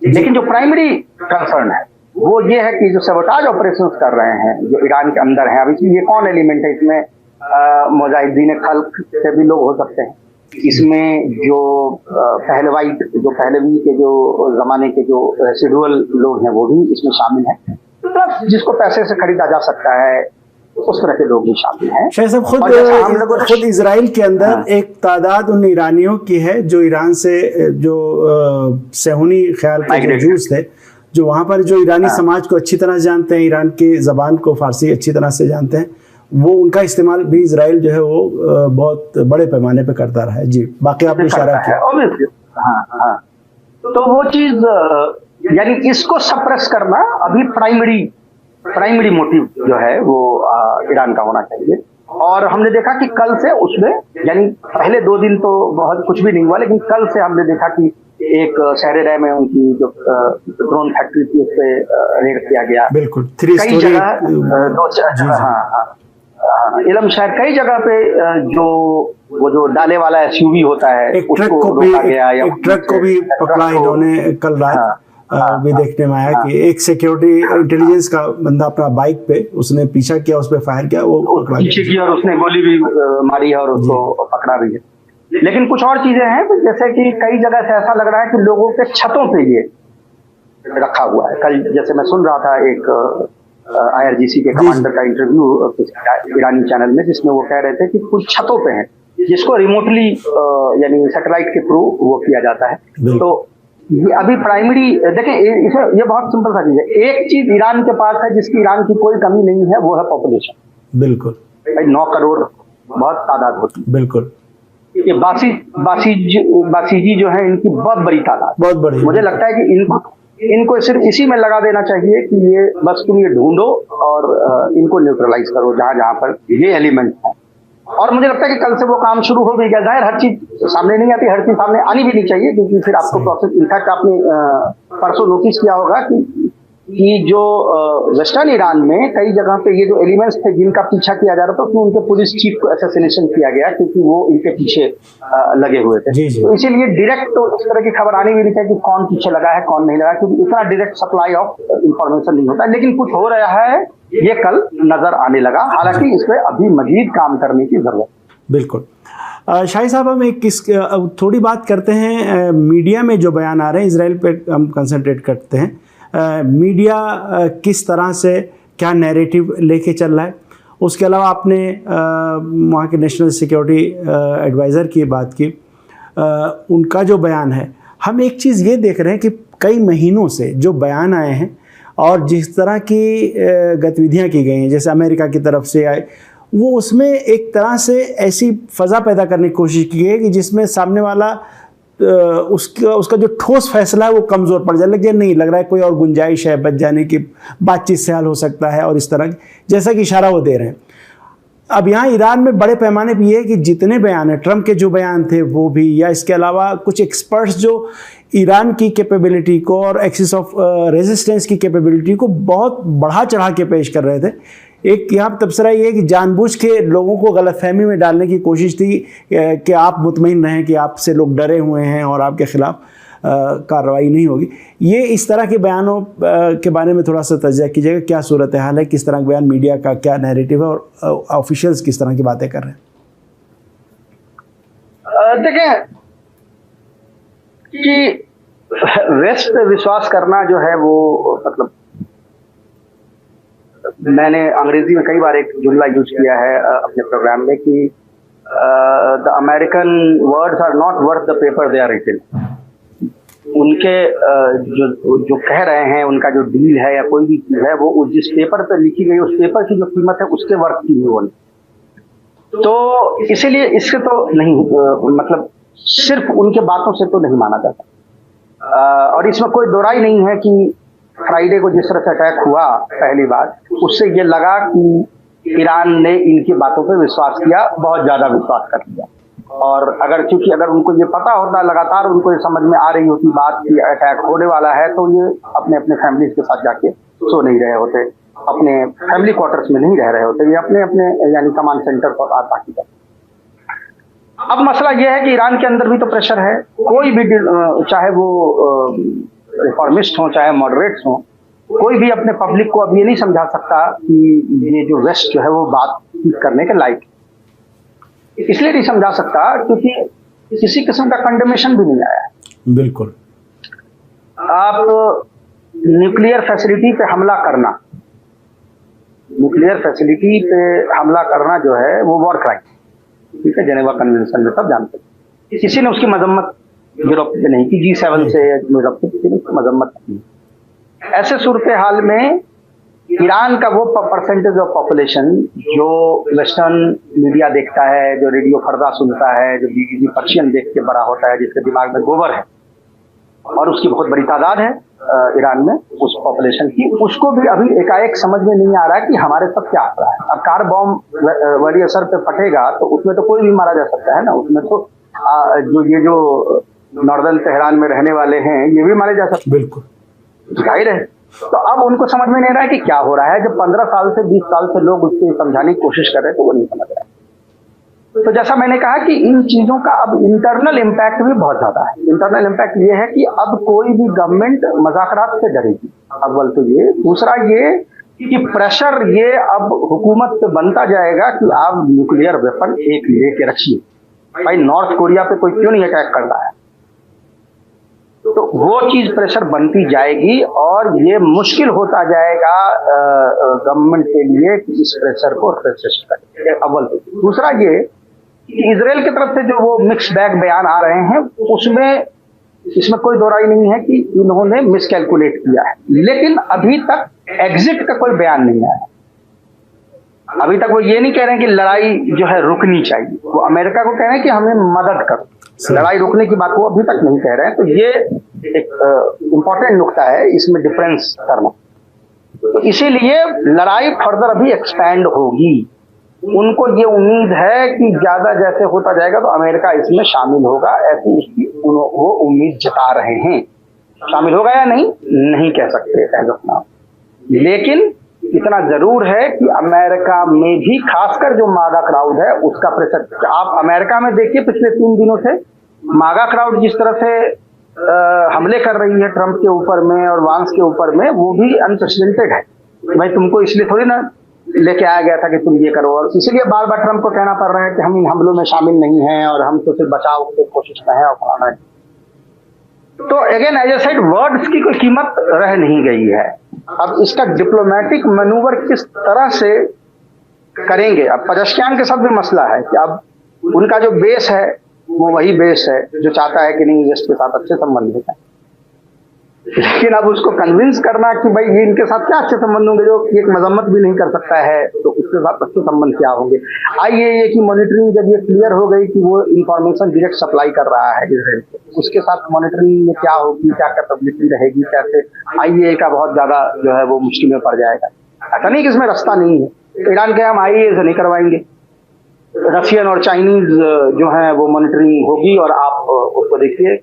लेकिन जो प्राइमरी कंसर्न है वो ये है कि जो सबोटाज ऑपरेशंस कर रहे हैं जो ईरान के अंदर हैं, अब इसमें ये कौन एलिमेंट है, इसमें मुजाहिदीन खल्क से भी लोग हो सकते हैं, इसमें जो पहलवी के जो जमाने के जो रेसिडुअल लोग हैं वो भी इसमें शामिल हैं, प्लस जिसको पैसे से खरीदा जा सकता है उस तरह के लोग भी शामिल हैं। शायद साहब खुद इजराइल के अंदर एक तादाद उन ईरानियों की है जो ईरान से जो सेहूनी ख्याल के जो जूस थे, जो वहाँ पर जो ईरानी समाज को अच्छी तरह से जानते हैं, ईरान की ज़बान को फारसी अच्छी तरह से जानते हैं, वो उनका इस्तेमाल भी इजराइल जो है वो बहुत बड़े पैमाने पे करता रहा है। जी, बाकी आपने इशारा किया। हाँ, तो वो चीज यानी इसको सप्रेस करना अभी प्राइमरी मोटिव जो है वो ईरान का होना चाहिए। और हमने देखा कि कल से उसमें, यानी पहले 2 दिन तो बहुत कुछ भी नहीं हुआ, लेकिन कल से हमने देखा कि एक शहर रह में उनकी जो ड्रोन फैक्ट्री थी उस पर रेड किया गया। बिल्कुल, कई जगह इलम शहर कई जगह पे जो डाले वाला एसयूवी होता है एक ट्रक को भी पकड़ा इन्होंने कल रात। भी देखने में आया कि एक सिक्योरिटी इंटेलिजेंस का बंदा अपना बाइक पे उसने पीछा किया, उस पर फायर किया, वो पीछे किया और उसने गोली भी मारी है और उसको पकड़ा भी है। लेकिन कुछ और चीजें हैं, जैसे कि कई जगह से ऐसा लग रहा है कि लोगों के छतों पे ये रखा हुआ है। कल जैसे मैं सुन रहा था एक IRGC के कमांडर का इंटरव्यू ईरानी चैनल में, जिसमें वो कह रहे थे कि कुछ छतों पे हैं जिसको रिमोटली यानी सैटेलाइट के थ्रू वो किया जाता है। तो ये अभी प्राइमरी देखें, इसमें ये बहुत सिंपल सा चीज है। एक चीज ईरान के पास है जिसकी ईरान की कोई कमी नहीं है, वो है पॉपुलेशन। बिल्कुल, 9 करोड़ बहुत तादाद होती है। बिल्कुल, ये बासीजी जो है इनकी बहुत बड़ी तादाद, बहुत बड़ी। मुझे लगता है कि इनको सिर्फ इसी में लगा देना चाहिए कि ये बस तुम ये ढूंढो और इनको न्यूट्रलाइज करो जहां पर ये एलिमेंट है। और मुझे लगता है कि कल से वो काम शुरू हो भी गया। जाहिर हर चीज सामने नहीं आती, हर चीज सामने आनी भी नहीं चाहिए, क्योंकि फिर आपको प्रोसेस, इनफैक्ट आपने परसों नोटिस किया होगा कि जो वेस्टर्न ईरान में कई जगह पे ये जो एलिमेंट्स थे जिनका पीछा किया जा रहा था, उसमें उनके पुलिस चीफ को असैसिनेशन किया गया क्योंकि वो इनके पीछे लगे हुए थे। तो इसीलिए डायरेक्ट तो इस तरह की खबर आनी भी नहीं चाहिए कि कौन पीछे लगा है कौन नहीं लगा, क्योंकि इतना डायरेक्ट सप्लाई ऑफ इंफॉर्मेशन नहीं होता। लेकिन कुछ हो रहा है, ये कल नजर आने लगा। हालांकि इस पर अभी मजीद काम करने की जरूरत है। बिल्कुल। शाही साहब, हम थोड़ी बात करते हैं मीडिया में जो बयान आ रहे हैं, इजराइल पे हम कंसंट्रेट करते हैं। मीडिया किस तरह से क्या नैरेटिव लेके चल रहा है, उसके अलावा आपने वहाँ के नेशनल सिक्योरिटी एडवाइज़र की बात की, उनका जो बयान है, हम एक चीज़ ये देख रहे हैं कि कई महीनों से जो बयान आए हैं और जिस तरह की गतिविधियाँ की गई हैं, जैसे अमेरिका की तरफ से आए, वो उसमें एक तरह से ऐसी फ़ज़ा पैदा करने की कोशिश की है कि जिसमें सामने वाला उसका जो ठोस फैसला है वो कमज़ोर पड़ जाए, लेकिन नहीं लग रहा है कोई और गुंजाइश है बच जाने की, बातचीत से हल हो सकता है, और इस तरह जैसा कि इशारा वो दे रहे हैं। अब यहाँ ईरान में बड़े पैमाने पर ये है कि जितने बयान हैं, ट्रम्प के जो बयान थे वो भी, या इसके अलावा कुछ एक्सपर्ट्स जो ईरान की कैपेबिलिटी को और एक्सिस ऑफ रेजिस्टेंस की कैपेबिलिटी को बहुत बढ़ा चढ़ा के पेश कर रहे थे। एक यहाँ तबसरा ये है कि जानबूझ के लोगों को गलतफहमी में डालने की कोशिश थी कि आप मुतमईन रहें कि आपसे लोग डरे हुए हैं और आपके ख़िलाफ़ कार्रवाई नहीं होगी। ये इस तरह के बयानों के बारे में थोड़ा सा तज्ज़िया कीजिएगा, क्या सूरत हाल है, किस तरह के बयान, मीडिया का क्या नैरेटिव है और ऑफिशियल्स किस तरह की बातें कर रहे हैं? देखें कि वेस्ट पे विश्वास करना जो है वो, मतलब मैंने अंग्रेजी में कई बार एक जुमला यूज किया है अपने प्रोग्राम में कि the American words are not worth the paper they are written. उनके जो कह रहे हैं, उनका जो डील है या कोई भी चीज है, वो जिस पेपर पे लिखी गई, उस पेपर की जो कीमत है उसके वर्थ की नहीं होनी। तो इसीलिए इससे तो नहीं, मतलब सिर्फ उनके बातों से तो नहीं माना जाता। और इसमें कोई दोराई नहीं है कि फ्राइडे को जिस तरह से अटैक हुआ पहली बार, उससे ये लगा कि ईरान ने इनकी बातों पे विश्वास किया, बहुत ज्यादा विश्वास कर लिया। और अगर उनको ये पता होता, लगातार उनको ये समझ में आ रही होती बात कि अटैक होने वाला है, तो ये अपने अपने फैमिलीज के साथ जाके सो नहीं रहे होते, अपने फैमिली क्वार्टर्स में नहीं रह रहे होते, ये अपने अपने यानी कमांड सेंटर पर आता ही था। अब मसला ये है कि ईरान के अंदर भी तो प्रेशर है। कोई भी, चाहे वो रिफॉर्मिस्ट हो चाहे मॉडरेट्स हो, कोई भी अपने पब्लिक को अब ये नहीं समझा सकता कि ये जो वेस्ट जो है वो बात करने के लायक। इसलिए नहीं समझा सकता क्योंकि किसी किस्म का कंडेमेशन भी नहीं आया। बिल्कुल। आप न्यूक्लियर फैसिलिटी पे हमला करना, न्यूक्लियर फैसिलिटी पे हमला करना जो है वो वॉर क्राइम, ठीक है, जेनेवा कन्वेंशन में सब जानते हैं। किसी ने उसकी मजम्मत यूरोप से नहीं की, G7 से यूरोप से किसी ने उसकी मजम्मत की। ऐसे सूरत हाल में ईरान का वो परसेंटेज ऑफ पॉपुलेशन जो वेस्टर्न मीडिया देखता है, जो रेडियो फर्दा सुनता है, जो BBC पर्शियन देख के बड़ा होता है, जिसके दिमाग में गोबर है, और उसकी बहुत बड़ी तादाद है ईरान में उस पॉपुलेशन की, उसको भी अभी एकाएक समझ में नहीं आ रहा है कि हमारे साथ क्या हो रहा है। अब कार बॉम्ब वली असर पे फटेगा तो उसमें तो कोई भी मारा जा सकता है ना, उसमें तो जो नॉर्दर्न तेहरान में रहने वाले हैं ये भी मारे जा सकते हैं, बिल्कुल जाहिर है। तो अब उनको समझ में नहीं आ रहा है कि क्या हो रहा है। जब 15 साल से 20 साल से लोग उसको समझाने की कोशिश कर रहे हैं तो वो नहीं समझ रहा है। तो जैसा मैंने कहा कि इन चीजों का अब इंटरनल इम्पैक्ट भी बहुत ज्यादा है। इंटरनल इम्पैक्ट ये है कि अब कोई भी गवर्नमेंट मजाकरात से डरेगी, अव्वल तो ये। दूसरा ये कि प्रेशर ये अब हुकूमत पे बनता जाएगा कि आप न्यूक्लियर वेपन एक लेके रखिए। भाई नॉर्थ कोरिया पे कोई क्यों नहीं अटैक कर रहा है, तो वो चीज प्रेशर बनती जाएगी और ये मुश्किल होता जाएगा गवर्नमेंट के लिए कि इस प्रेशर को रेसिस्ट करे, अव्वल तो। दूसरा ये कि इजराइल की तरफ से जो वो मिक्स बैग बयान आ रहे हैं उसमें इसमें कोई दोहराई नहीं है कि इन्होंने मिसकैलकुलेट किया है, लेकिन अभी तक एग्जिट का कोई बयान नहीं आया। अभी तक वो ये नहीं कह रहे हैं कि लड़ाई जो है रुकनी चाहिए, वो अमेरिका को कह रहे हैं कि हमें मदद करो, लड़ाई रुकने की बात वो अभी तक नहीं कह रहे हैं। तो ये एक इम्पोर्टेंट नुकता है इसमें डिफरेंस करना। तो इसीलिए लड़ाई फर्दर अभी एक्सपैंड होगी। उनको ये उम्मीद है कि ज्यादा जैसे होता जाएगा तो अमेरिका इसमें शामिल होगा, ऐसी उसकी वो उम्मीद जता रहे हैं। शामिल होगा या नहीं कह सकते एज ऑफ नाउ, लेकिन इतना जरूर है कि अमेरिका में भी खासकर जो मागा क्राउड है उसका प्रेशर, आप अमेरिका में देखिए पिछले 3 दिनों से मागा क्राउड जिस तरह से हमले कर रही है ट्रंप के ऊपर में और वांस के ऊपर में, वो भी अनप्रेसिडेंटेड है। भाई तुमको इसलिए थोड़ी ना लेके आया गया था कि तुम ये करो, और इसीलिए बार बार ट्रंप को कहना पड़ रहा है कि हम इन हमलों में शामिल नहीं हैं और हम तो सिर्फ बचाव की कोशिश में है और फलाना है। तो again as a side words की कोई कीमत रह नहीं गई है। अब इसका डिप्लोमेटिक मैनूवर किस तरह से करेंगे, अब पजश्कियान के साथ भी मसला है कि अब उनका जो बेस है वो वही बेस है जो चाहता है कि नहीं वेस्ट के साथ अच्छे संबंध होते हैं, लेकिन अब उसको कन्विंस करना कि भाई ये इनके साथ क्या अच्छे संबंध होंगे, जो एक मजम्मत भी नहीं कर सकता है, तो उसके साथ अच्छे संबंध क्या होंगे। आइए की मॉनिटरिंग जब ये क्लियर हो गई कि वो इंफॉर्मेशन डायरेक्ट सप्लाई कर रहा है इजराइल को, उसके साथ मॉनिटरिंग में क्या होगी, क्या कैपेबिलिटी रहेगी, कैसे IAEA का बहुत ज्यादा जो है वो मुश्किल में पड़ जाएगा। ऐसा नहीं कि इसमें रास्ता नहीं है, ईरान के हम IAEA से नहीं करवाएंगे, रशियन और चाइनीज जो है वो मॉनिटरिंग होगी और आप उसको देखिए।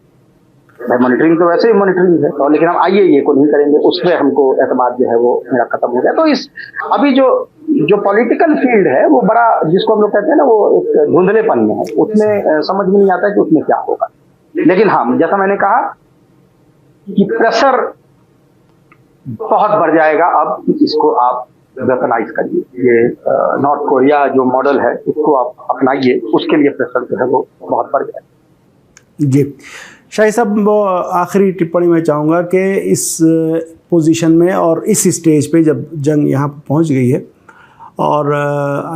मॉनिटरिंग तो वैसे ही मॉनिटरिंग है, और लेकिन हम IAEA को नहीं करेंगे, उस पर हमको एतमाद जो है वो मेरा खत्म हो गया। तो इस अभी जो पॉलिटिकल फील्ड है वो बड़ा, जिसको हम लोग कहते हैं ना, वो एक धुंधलेपन में है, उसमें समझ में नहीं आता है कि उसमें क्या होगा। लेकिन हाँ, जैसा मैंने कहा कि प्रेशर बहुत बढ़ जाएगा अब, इसको आप वेपनाइज करिए, ये नॉर्थ कोरिया जो मॉडल है उसको आप अपनाइए, उसके लिए प्रेशर जो है वो बहुत बढ़ जाएगा। जी शाही साहब, आखिरी टिप्पणी मैं चाहूँगा कि इस पोजीशन में और इस स्टेज पे जब जंग यहाँ पहुँच गई है और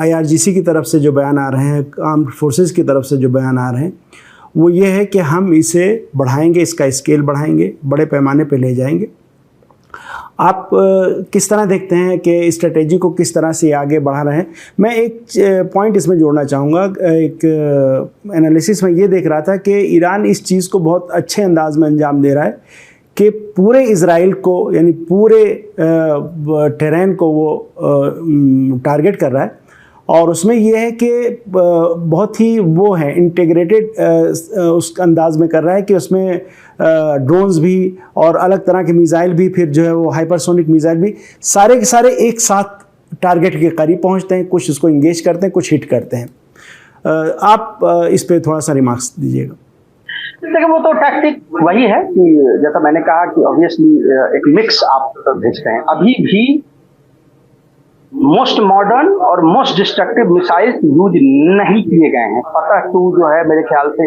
IRGC की तरफ से जो बयान आ रहे हैं, आर्म्ड फोर्सेस की तरफ से जो बयान आ रहे हैं, वो ये है कि हम इसे बढ़ाएंगे, इसका स्केल बढ़ाएंगे, बड़े पैमाने पे ले जाएंगे। आप किस तरह देखते हैं कि स्ट्रेटेजी को किस तरह से आगे बढ़ा रहे हैं? मैं एक पॉइंट इसमें जोड़ना चाहूँगा। एक एनालिसिस में ये देख रहा था कि ईरान इस चीज़ को बहुत अच्छे अंदाज में अंजाम दे रहा है कि पूरे इज़राइल को, यानी पूरे टेरेन को वो टारगेट कर रहा है, और उसमें ये है कि बहुत ही वो है इंटीग्रेटेड उस अंदाज में कर रहा है कि उसमें ड्रोन्स भी और अलग तरह के मिसाइल भी, फिर जो है वो हाइपरसोनिक मिसाइल भी, सारे के सारे एक साथ टारगेट के करीब पहुंचते हैं, कुछ उसको इंगेज करते हैं, कुछ हिट करते हैं। आप इस पे थोड़ा सा रिमार्क्स दीजिएगा। देखिए वो तो टैक्टिक वही है कि जैसा मैंने कहा कि ऑब्वियसली एक मिक्स आप भेजते हैं। अभी भी मोस्ट मॉडर्न और मोस्ट डिस्ट्रक्टिव मिसाइल्स यूज नहीं किए गए हैं। फतह 2 जो है मेरे ख्याल से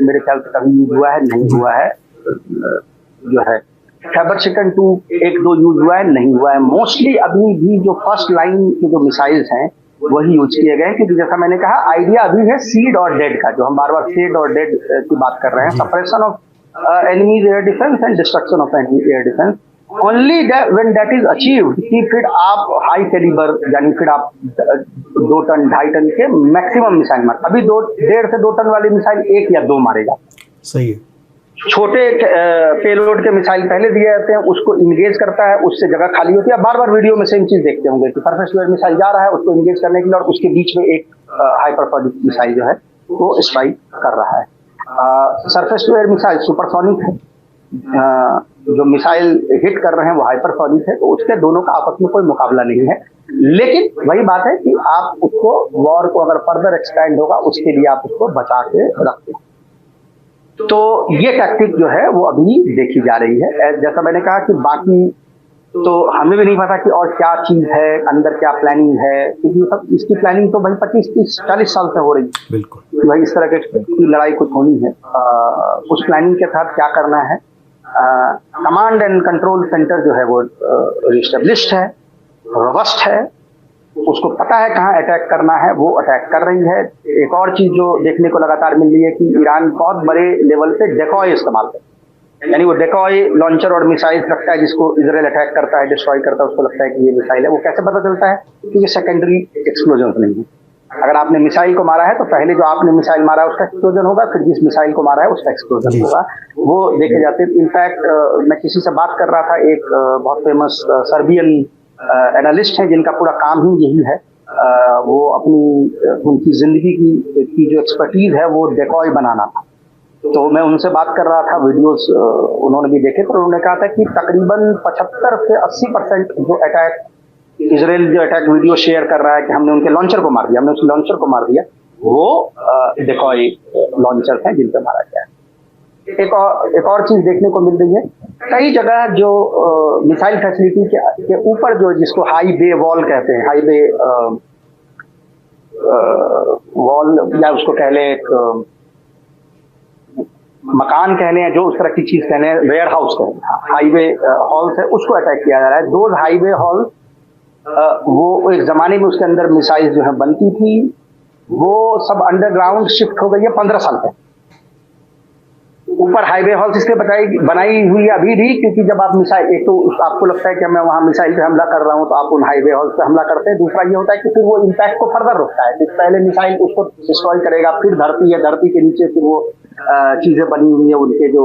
मेरे ख्याल से कभी यूज हुआ है नहीं हुआ है, जो है खैबर शिकन 2 1-2 यूज हुआ है नहीं हुआ है। मोस्टली अभी भी जो फर्स्ट लाइन के जो मिसाइल्स हैं वही यूज किए गए, क्योंकि जैसा मैंने कहा आइडिया अभी है सीड और डेड का, जो हम बार बार सीड और डेड की बात कर रहे हैं, suppression of enemies air defence and destruction of enemy air defence. Only when that is achieved कि फिर आप हाई कैलिबर यानी फिर आप 2 टन 2.5 टन के मैक्सिमम मिसाइल मार, अभी 1.5 से 2 टन वाली मिसाइल 1 या 2 मारेगा। सही है। छोटे पेलोड के मिसाइल पहले दिए जाते हैं, उसको इंगेज करता है, उससे जगह खाली होती है। बार बार वीडियो में सेम चीज देखते होंगे कि सरफेस टू एयर मिसाइल जा रहा है उसको इंगेज करने के लिए, और उसके बीच में एक हाइपरसोनिक मिसाइल जो है वो स्ट्राइक कर रहा है। Surface to air missile supersonic है, जो मिसाइल हिट कर रहे हैं वो हाइपरसोनिक है, तो उसके दोनों का आपस में कोई मुकाबला नहीं है। लेकिन वही बात है कि आप उसको वॉर को अगर फर्दर एक्सपेंड होगा उसके लिए आप उसको बचा के रखते हैं। तो ये टैक्टिक जो है वो अभी देखी जा रही है। जैसा मैंने कहा कि बाकी तो हमें भी नहीं पता कि और क्या चीज है, अंदर क्या प्लानिंग है, क्योंकि सब इसकी प्लानिंग तो भाई 25-30-40 साल से हो रही है। बिल्कुल भाई इस तरह की लड़ाई कुछ होनी है, उस प्लानिंग के तहत क्या करना है। कमांड एंड कंट्रोल सेंटर जो है वो रिस्टेब्लिश्ड है, रोबस्ट है, उसको पता है कहाँ अटैक करना है, वो अटैक कर रही है। एक और चीज जो देखने को लगातार मिल रही है कि ईरान बहुत बड़े लेवल पे डेकॉय इस्तेमाल करता है, यानी वो डेकॉय लॉन्चर और मिसाइल रखता है जिसको इजराइल अटैक करता है, डिस्ट्रॉय करता है, उसको लगता है कि ये मिसाइल है। वो कैसे पता चलता है? क्योंकि सेकेंडरी एक्सप्लोजन नहीं है। अगर आपने मिसाइल को मारा है तो पहले जो आपने मिसाइल मारा है उसका एक्सप्लोजन होगा, फिर जिस मिसाइल को मारा है उसका एक्सप्लोजन होगा, वो देखे जाते हैं। इनफैक्ट मैं किसी से बात कर रहा था, एक बहुत फेमस सर्बियन एनालिस्ट है जिनका पूरा काम ही यही है। वो उनकी जिंदगी की जो एक्सपर्टीज है वो डेकॉय बनाना था। तो मैं उनसे बात कर रहा था, वीडियोस उन्होंने भी देखे, तो उन्होंने कहा था कि तकरीबन 75 से 80% जो अटैक इजराइल जो अटैक वीडियो शेयर कर रहा है कि हमने उनके लॉन्चर को मार दिया, हमने उस लॉन्चर को मार दिया, वो डेकॉय लॉन्चर हैं जिन पे मारा गया है। एक और चीज देखने को मिल रही है, कई जगह जो मिसाइल फैसिलिटी के ऊपर जो जिसको हाई बे वॉल कहते हैं, हाई बे वॉल या उसको कह लें एक मकान कह लें, जो उस तरह की चीज कह लें, वेयर हाउस कह लें, हाईवे हॉल्स है, उसको अटैक किया जा रहा है। 2 हाईवे हॉल वो एक जमाने में उसके अंदर मिसाइल जो है बनती थी, वो सब अंडरग्राउंड शिफ्ट हो गई है 15 साल तक। ऊपर हाईवे हॉल्स इसलिए बनाई हुई है अभी भी क्योंकि जब आप मिसाइल, एक तो आपको लगता है कि मैं वहां मिसाइल पे हमला कर रहा हूं तो आप उन हाईवे हॉल्स पे हमला करते हैं। दूसरा ये होता है कि फिर वो इम्पैक्ट को फर्दर रोकता है। पहले मिसाइल उसको डिस्ट्रॉय करेगा, फिर धरती है, धरती के नीचे फिर वो चीजें बनी हुई है, उनके जो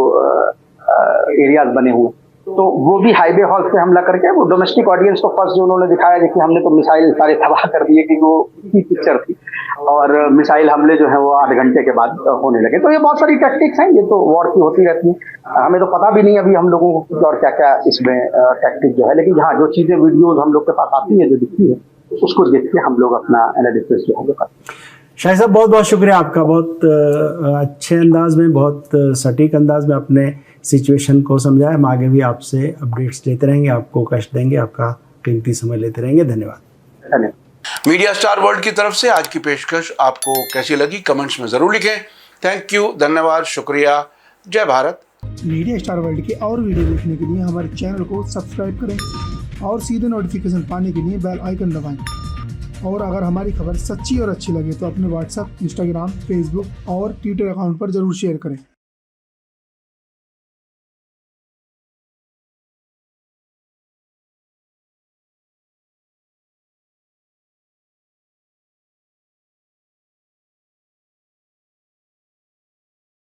एरियाज बने हुए, तो वो भी हाईवे हॉल्स पे हमला करके वो डोमेस्टिक ऑडियंस को फर्स्ट जो उन्होंने दिखाया कि हमने तो मिसाइल सारे तबाह कर दिए, कि वो की पिक्चर थी, और मिसाइल हमले जो है वो 8 घंटे के बाद होने लगे। तो ये बहुत सारी टैक्टिक्स हैं, ये तो वॉर की होती रहती है। हमें तो पता भी नहीं अभी हम लोगों को और क्या क्या इसमें टैक्टिक जो है, लेकिन हाँ जो चीजें वीडियोज हम लोग के पास आती है, जो दिखती है, उसको देख के हम लोग अपना एनालिसिस जो है वो करते हैं। शाहिद साहब बहुत बहुत शुक्रिया आपका, बहुत अच्छे अंदाज में, बहुत सटीक अंदाज में अपने सिचुएशन को समझाया। हम आगे भी आपसे अपडेट्स लेते रहेंगे, आपको कष्ट देंगे, आपका कीमती समय लेते रहेंगे। धन्यवाद। धन्यवाद। मीडिया स्टार वर्ल्ड की तरफ से आज की पेशकश आपको कैसी लगी कमेंट्स में ज़रूर लिखें। थैंक यू, धन्यवाद, शुक्रिया, जय भारत। मीडिया स्टार वर्ल्ड के और वीडियो देखने के लिए हमारे चैनल को सब्सक्राइब करें और सीधे नोटिफिकेशन पाने के लिए बेल आइकन दबाएं। और अगर हमारी खबर सच्ची और अच्छी लगे तो अपने व्हाट्सएप, इंस्टाग्राम, फेसबुक और ट्विटर अकाउंट पर जरूर शेयर करें।